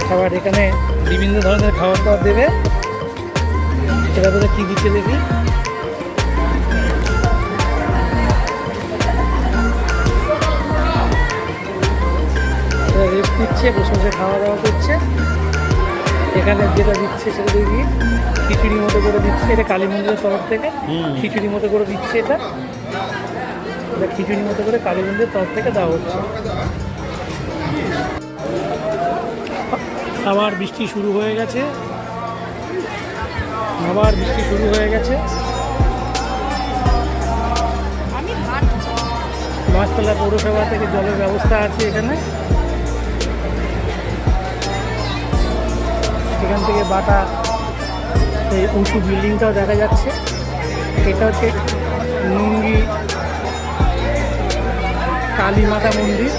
খাবার এখানে বিভিন্ন ধরনের খাবার দাবার দেবে। সেটা তোদের কী দিচ্ছে দেখি। রেস্ট নিচ্ছে, বসে বসে খাওয়া দাওয়া করছে। এখানে যেটা দিচ্ছে সেটা দেখি খিচুড়ি মতো করে দিচ্ছে। এটা কালী মন্দিরের তরফ থেকে খিচুড়ি মতো করে দিচ্ছে। এটা খিচুড়ি মতো করে কালী মন্দিরের তরফ থেকে দেওয়া হচ্ছে। আবার বৃষ্টি শুরু হয়ে গেছে, আবার বৃষ্টি শুরু হয়ে গেছে। মাছতলা পৌরসভা থেকে জলের ব্যবস্থা আছে এখানে। এখান থেকে বাটা এই উঁচু বিল্ডিংটাও দেখা যাচ্ছে। এটা হচ্ছে নুঙ্গি কালী মাতা মন্দির।